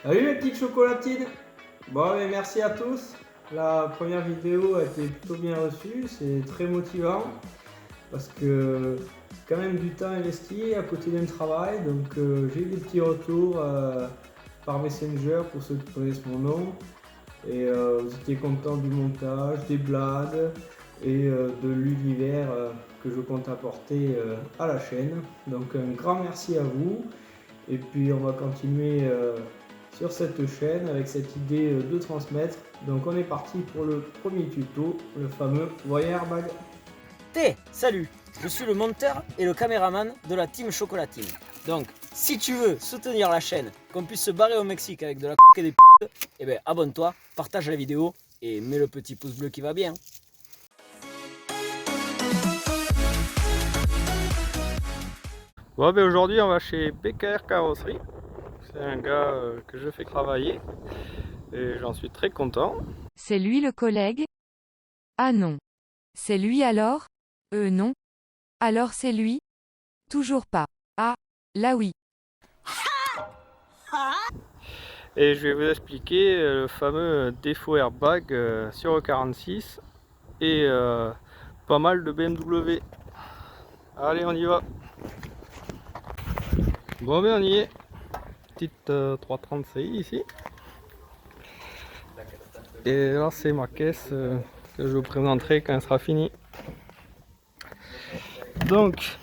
Salut les petites chocolatines. Bon, mais merci à tous. La première vidéo a été plutôt bien reçue, c'est très motivant parce que c'est quand même du temps investi à côté d'un travail. Donc j'ai eu des petits retours par Messenger pour ceux qui connaissent mon nom. Et vous étiez contents du montage, des blagues et de l'univers que je compte apporter à la chaîne. Donc un grand merci à vous. Et puis on va continuer sur cette chaîne avec cette idée de transmettre. Donc on est parti pour le premier tuto, le fameux voyeur bag. Salut, je suis le monteur et le caméraman de la team Chocolatine. Donc, si tu veux soutenir la chaîne, qu'on puisse se barrer au Mexique avec de la coque et des p***, eh ben abonne-toi, partage la vidéo et mets le petit pouce bleu qui va bien. Bon, ben aujourd'hui on va chez BKR Carrosserie. C'est un gars que je fais travailler et j'en suis très content. C'est lui le collègue? Ah non. C'est lui alors? Non. Alors c'est lui? Toujours pas. Ah, là oui. Et je vais vous expliquer le fameux défaut airbag sur E46 et pas mal de BMW. Allez, on y va. Bon, ben on y est. Petite 330 CI ici. Et là c'est ma caisse que je vous présenterai quand elle sera finie. Donc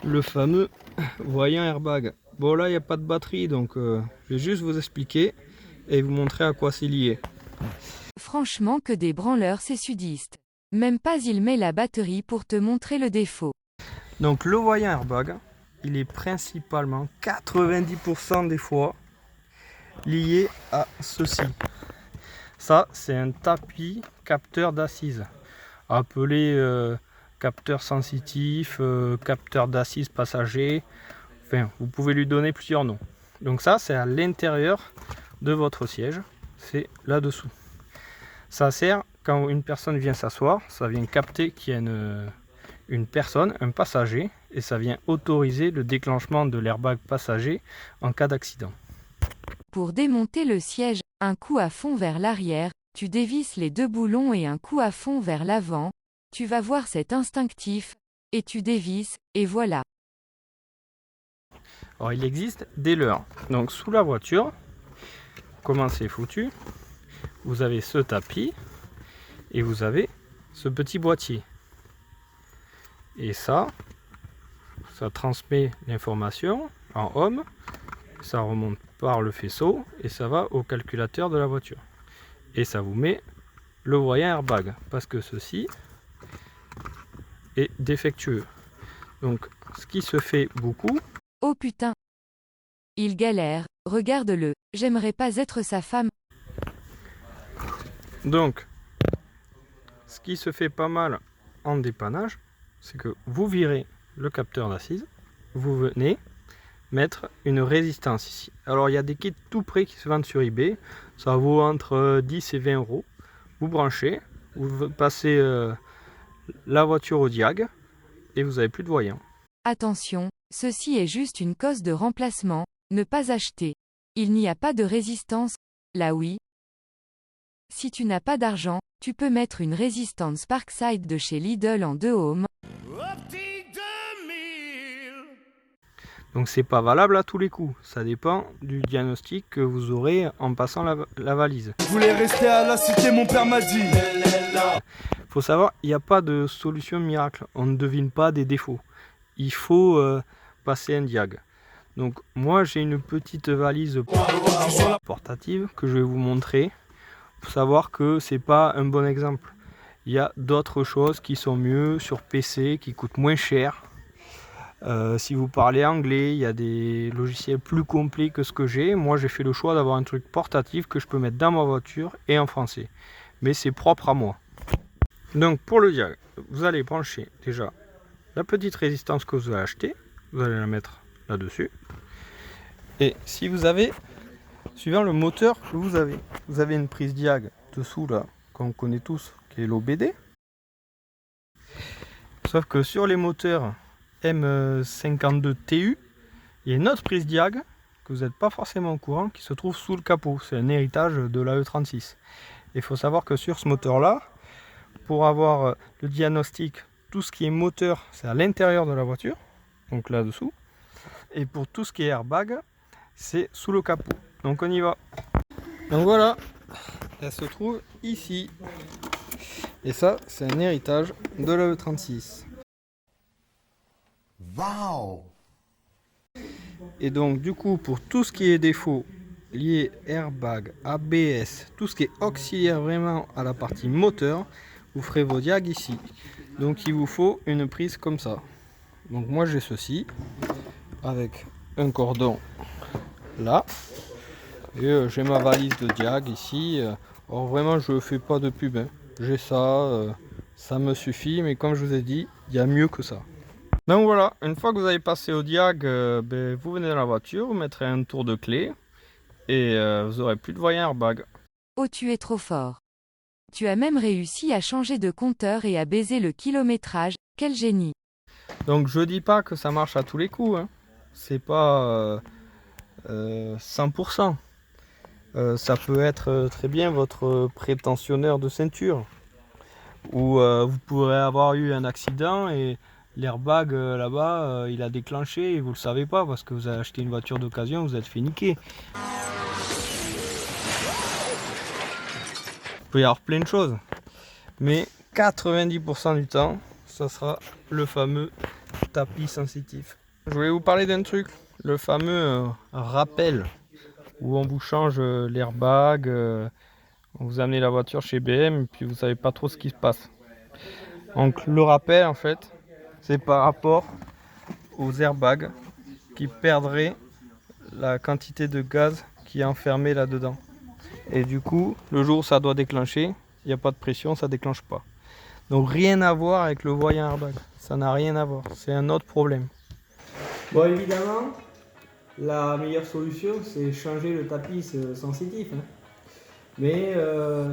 le fameux voyant airbag. Bon, là il n'y a pas de batterie, donc je vais juste vous expliquer et vous montrer à quoi c'est lié. Franchement que des branleurs ces sudistes. Même pas il met la batterie pour te montrer le défaut. Donc le voyant airbag, il est principalement 90% des fois lié à ceci. Ça, c'est un tapis capteur d'assises, appelé capteur sensitif, capteur d'assises passager. Enfin, vous pouvez lui donner plusieurs noms. Donc ça, c'est à l'intérieur de votre siège, c'est là-dessous. Ça sert quand une personne vient s'asseoir, ça vient capter qu'il y a une personne, un passager, et ça vient autoriser le déclenchement de l'airbag passager en cas d'accident. Pour démonter le siège, un coup à fond vers l'arrière, tu dévisses les deux boulons et un coup à fond vers l'avant, tu vas voir c'est instinctif, et tu dévisses, et voilà. Alors il existe des leurres. Donc sous la voiture, comment c'est foutu? Vous avez ce tapis et vous avez ce petit boîtier. Et ça transmet l'information en ohm, ça remonte par le faisceau et ça va au calculateur de la voiture. Et ça vous met le voyant airbag parce que ceci est défectueux. Donc ce qui se fait beaucoup. Oh putain. Il galère, regarde-le, j'aimerais pas être sa femme. Donc ce qui se fait pas mal en dépannage, c'est que vous virez le capteur d'assises, vous venez mettre une résistance ici. Alors il y a des kits tout prêts qui se vendent sur eBay, ça vaut entre 10 et 20 euros. Vous branchez, vous passez la voiture au diag et vous n'avez plus de voyant. Attention, ceci est juste une cause de remplacement, ne pas acheter. Il n'y a pas de résistance, là oui. Si tu n'as pas d'argent, tu peux mettre une résistance Parkside de chez Lidl en 2 ohms. Donc c'est pas valable à tous les coups, ça dépend du diagnostic que vous aurez en passant la valise. Je voulais rester à la cité, mon père m'a dit. Faut savoir, il n'y a pas de solution miracle, on ne devine pas des défauts. Il faut passer un diag. Donc moi j'ai une petite valise portative que je vais vous montrer pour savoir que c'est pas un bon exemple. Il y a d'autres choses qui sont mieux sur PC, qui coûtent moins cher. Si vous parlez anglais, il y a des logiciels plus complets que ce que j'ai. Moi j'ai fait le choix d'avoir un truc portatif que je peux mettre dans ma voiture et en français. Mais c'est propre à moi. Donc pour le diag, vous allez brancher déjà la petite résistance que vous avez achetée. Vous allez la mettre là-dessus. Et si vous avez, suivant le moteur que vous avez une prise diag dessous là, qu'on connaît tous, qui est l'OBD. Sauf que sur les moteurs M52TU, il y a une autre prise diag que vous n'êtes pas forcément au courant qui se trouve sous le capot. C'est un héritage de la E36. Il faut savoir que sur ce moteur-là, pour avoir le diagnostic, tout ce qui est moteur, c'est à l'intérieur de la voiture, donc là-dessous. Et pour tout ce qui est airbag, c'est sous le capot. Donc on y va. Donc voilà, elle se trouve ici. Et ça, c'est un héritage de la E36. Waouh! Et donc du coup, pour tout ce qui est défaut lié airbag, ABS, tout ce qui est auxiliaire vraiment à la partie moteur, vous ferez vos diags ici. Donc il vous faut une prise comme ça. Donc moi j'ai ceci avec un cordon là et j'ai ma valise de diag ici. Alors vraiment je ne fais pas de pub, hein. J'ai ça, ça me suffit, mais comme je vous ai dit, il y a mieux que ça. Donc voilà, une fois que vous avez passé au diag, vous venez dans la voiture, vous mettrez un tour de clé et vous n'aurez plus de voyant airbag. Oh, tu es trop fort. Tu as même réussi à changer de compteur et à baiser le kilométrage, quel génie. Donc je dis pas que ça marche à tous les coups, hein. C'est pas 100%. Ça peut être très bien votre prétentionneur de ceinture. Ou vous pourrez avoir eu un accident et l'airbag là-bas il a déclenché et vous le savez pas parce que vous avez acheté une voiture d'occasion, vous êtes fait niquer. Il peut y avoir plein de choses. Mais 90% du temps, ça sera le fameux tapis sensitif. Je voulais vous parler d'un truc, le fameux rappel où on vous change l'airbag, on vous amenez la voiture chez BM et puis vous savez pas trop ce qui se passe. Donc le rappel en fait, c'est par rapport aux airbags qui perdraient la quantité de gaz qui est enfermé là-dedans. Et du coup, le jour où ça doit déclencher, il n'y a pas de pression, ça déclenche pas. Donc rien à voir avec le voyant airbag, ça n'a rien à voir, c'est un autre problème. Bon, évidemment, la meilleure solution, c'est changer le tapis sensitif, hein. Mais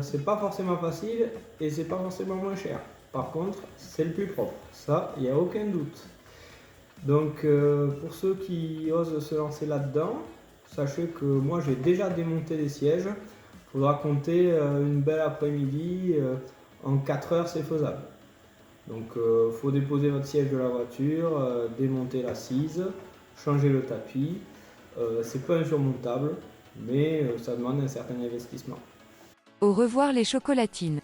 c'est pas forcément facile et c'est pas forcément moins cher. Par contre, c'est le plus propre, ça, il n'y a aucun doute. Donc, pour ceux qui osent se lancer là-dedans, sachez que moi j'ai déjà démonté les sièges. Il faudra compter une belle après-midi, en 4 heures c'est faisable. Donc, il faut déposer votre siège de la voiture, démonter l'assise, changer le tapis. C'est pas insurmontable, mais ça demande un certain investissement. Au revoir les chocolatines.